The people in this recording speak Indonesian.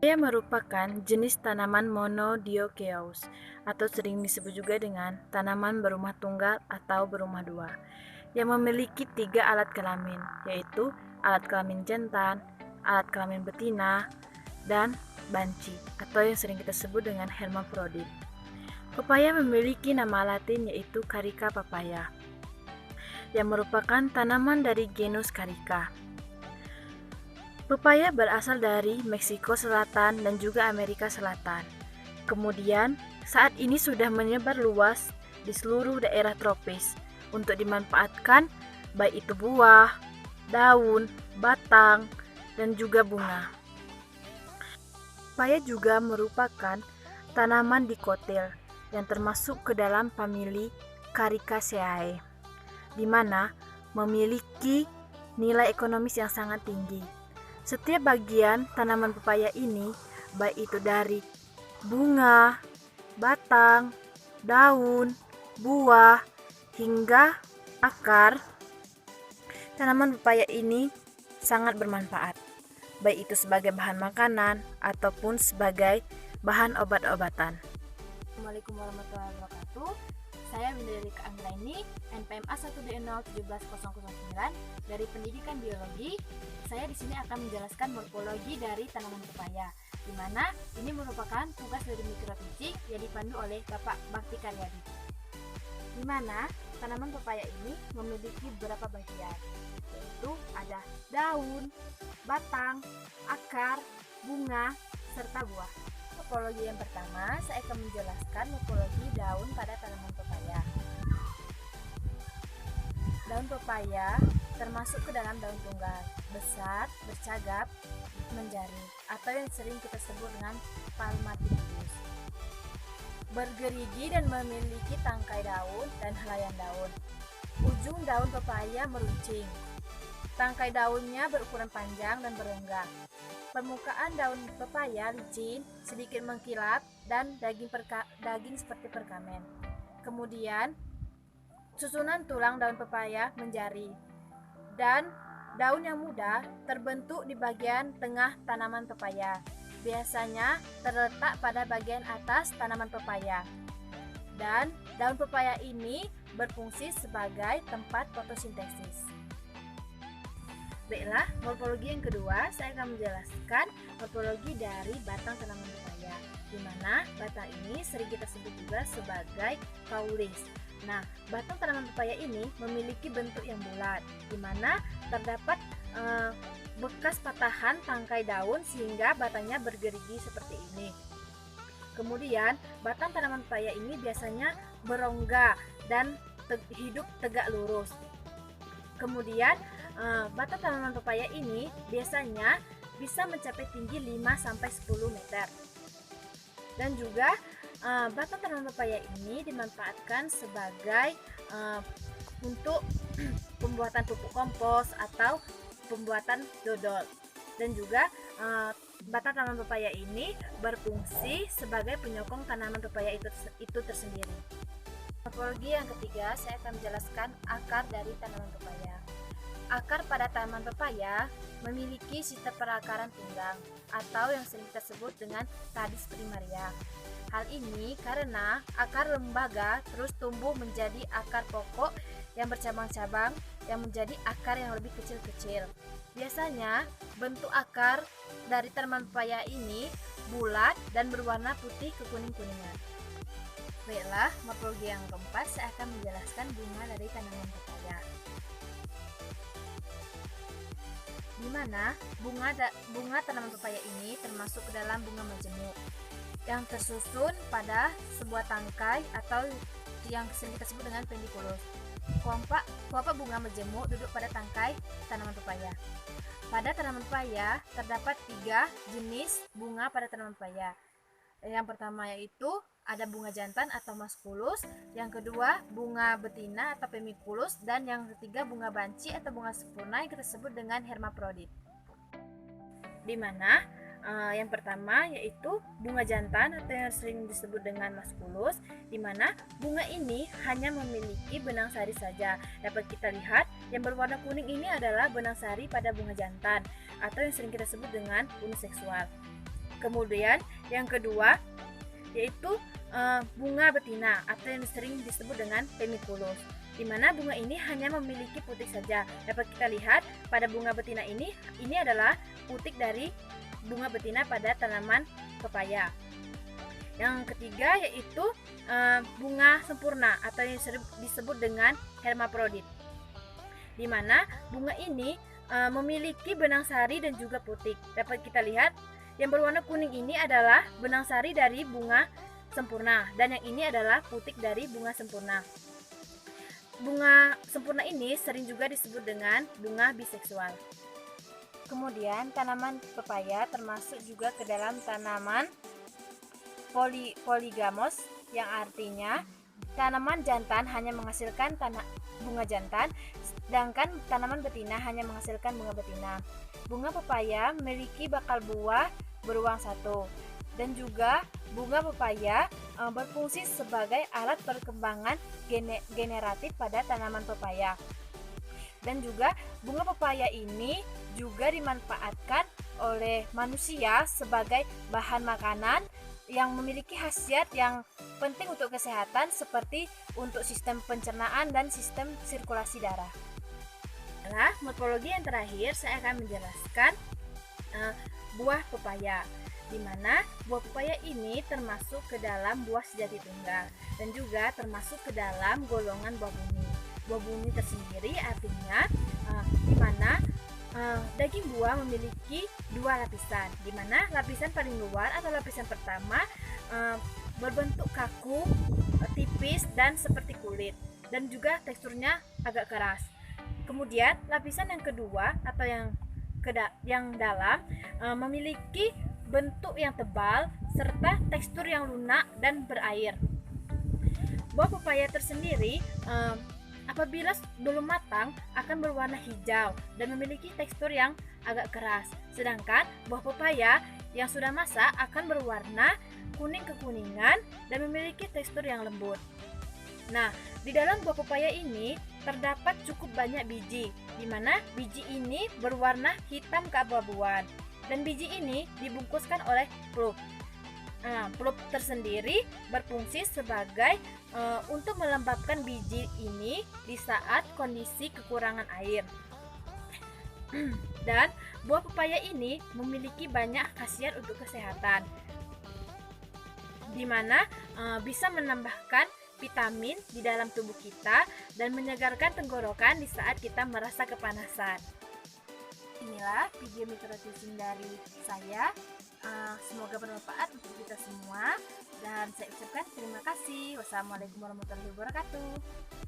Pepaya merupakan jenis tanaman monodioecious atau sering disebut juga dengan tanaman berumah tunggal atau berumah dua yang memiliki 3 alat kelamin, yaitu alat kelamin jantan, alat kelamin betina, dan banci atau yang sering kita sebut dengan hermafrodit. Pepaya memiliki nama latin yaitu Carica papaya yang merupakan tanaman dari genus Carica. Pepaya berasal dari Meksiko Selatan dan juga Amerika Selatan. Kemudian, saat ini sudah menyebar luas di seluruh daerah tropis untuk dimanfaatkan baik itu buah, daun, batang, dan juga bunga. Pepaya juga merupakan tanaman dikotil yang termasuk ke dalam famili Caricaceae, di mana memiliki nilai ekonomis yang sangat tinggi. Setiap bagian tanaman pepaya ini, baik itu dari bunga, batang, daun, buah, hingga akar, tanaman pepaya ini sangat bermanfaat, baik itu sebagai bahan makanan ataupun sebagai bahan obat-obatan. Assalamualaikum warahmatullahi wabarakatuh. Saya Winda dari Anggraini, NPMA 1D01171009 dari Pendidikan Biologi. Saya di sini akan menjelaskan morfologi dari tanaman pepaya, di mana ini merupakan tugas dari mikroteaching yang dipandu oleh Bapak Bakti Karyadi. Di mana tanaman pepaya ini memiliki beberapa bagian, yaitu ada daun, batang, akar, bunga, serta buah. Morfologi yang pertama, saya akan menjelaskan morfologi daun pada tanaman pepaya. Daun pepaya termasuk ke dalam daun tunggal, besar, bercagap, menjaring, atau yang sering kita sebut dengan palmaticus. Bergerigi dan memiliki tangkai daun dan helaian daun. Ujung daun pepaya meruncing. Tangkai daunnya berukuran panjang dan berongga. Permukaan daun pepaya licin, sedikit mengkilat, dan daging seperti perkamen. Kemudian, susunan tulang daun pepaya menjari, dan daun yang muda terbentuk di bagian tengah tanaman pepaya. Biasanya terletak pada bagian atas tanaman pepaya. Dan daun pepaya ini berfungsi sebagai tempat fotosintesis. Baiklah, morfologi yang kedua, saya akan menjelaskan morfologi dari batang tanaman pepaya, di mana batang ini sering kita sebut juga sebagai caulis. Nah, batang tanaman pepaya ini memiliki bentuk yang bulat, di mana terdapat bekas patahan tangkai daun sehingga batangnya bergerigi seperti ini. Kemudian, batang tanaman pepaya ini biasanya berongga dan hidup tegak lurus. Kemudian, batang tanaman pepaya ini biasanya bisa mencapai tinggi 5-10 meter. Dan juga batang tanaman pepaya ini dimanfaatkan sebagai untuk pembuatan pupuk kompos atau pembuatan dodol. Dan juga batang tanaman pepaya ini berfungsi sebagai penyokong tanaman pepaya itu tersendiri. Morfologi yang ketiga, saya akan menjelaskan akar dari tanaman pepaya. Akar pada tanaman pepaya memiliki sistem perakaran tunggang atau yang sering kita sebut dengan radix primaria. Hal ini karena akar lembaga terus tumbuh menjadi akar pokok yang bercabang-cabang yang menjadi akar yang lebih kecil-kecil. Biasanya bentuk akar dari tanaman pepaya ini bulat dan berwarna putih kekuning-kuningan. Baiklah, morfologi yang keempat, saya akan menjelaskan bunga dari tanaman pepaya. Di mana bunga tanaman pepaya ini termasuk ke dalam bunga majemuk yang tersusun pada sebuah tangkai atau yang sering kita sebut dengan pendikulus. Kelompok bunga majemuk duduk pada tangkai tanaman pepaya. Pada tanaman pepaya terdapat 3 jenis bunga pada tanaman pepaya. Yang pertama yaitu ada bunga jantan atau maskulus, yang kedua bunga betina atau pemikulus, dan yang ketiga bunga banci atau bunga sempurna yang kita sebut dengan hermafrodit. Di mana yang pertama yaitu bunga jantan atau yang sering disebut dengan maskulus, di mana bunga ini hanya memiliki benang sari saja. Dapat kita lihat yang berwarna kuning ini adalah benang sari pada bunga jantan atau yang sering kita sebut dengan uniseksual. Kemudian yang kedua yaitu bunga betina atau yang sering disebut dengan Pemiculus, di mana bunga ini hanya memiliki putik saja. Dapat kita lihat pada bunga betina ini adalah putik dari bunga betina pada tanaman pepaya. Yang ketiga yaitu bunga sempurna atau yang disebut dengan hermaprodit, di mana bunga ini memiliki benang sari dan juga putik. Dapat kita lihat yang berwarna kuning ini adalah benang sari dari bunga sempurna, dan yang ini adalah putik dari bunga sempurna. Bunga sempurna ini sering juga disebut dengan bunga biseksual. Kemudian tanaman pepaya termasuk juga ke dalam tanaman poligamos, yang artinya tanaman jantan hanya menghasilkan bunga jantan, sedangkan tanaman betina hanya menghasilkan bunga betina. Bunga pepaya memiliki bakal buah beruang satu, dan juga bunga pepaya berfungsi sebagai alat perkembangan generatif pada tanaman pepaya. Dan juga bunga pepaya ini juga dimanfaatkan oleh manusia sebagai bahan makanan yang memiliki khasiat yang penting untuk kesehatan, seperti untuk sistem pencernaan dan sistem sirkulasi darah. Nah, morfologi yang terakhir saya akan menjelaskan buah pepaya, di mana buah pepaya ini termasuk ke dalam buah sejati tunggal dan juga termasuk ke dalam golongan buah buni. Buah buni tersendiri artinya di mana daging buah memiliki dua lapisan, di mana lapisan paling luar atau lapisan pertama berbentuk kaku, tipis dan seperti kulit, dan juga teksturnya agak keras. Kemudian lapisan yang kedua atau yang dalam memiliki bentuk yang tebal serta tekstur yang lunak dan berair. Buah pepaya tersendiri apabila belum matang akan berwarna hijau dan memiliki tekstur yang agak keras. Sedangkan buah pepaya yang sudah masak akan berwarna kuning kekuningan dan memiliki tekstur yang lembut. Nah, di dalam buah pepaya ini terdapat cukup banyak biji, di mana biji ini berwarna hitam keabu-abuan, dan biji ini dibungkuskan oleh pulp. Pulp tersendiri berfungsi sebagai untuk melembabkan biji ini di saat kondisi kekurangan air. Dan buah pepaya ini memiliki banyak khasiat untuk kesehatan, di mana bisa menambahkan vitamin di dalam tubuh kita dan menyegarkan tenggorokan di saat kita merasa kepanasan. Inilah video microdosing dari saya. Semoga bermanfaat untuk kita semua, dan saya ucapkan terima kasih. Wassalamualaikum warahmatullahi wabarakatuh.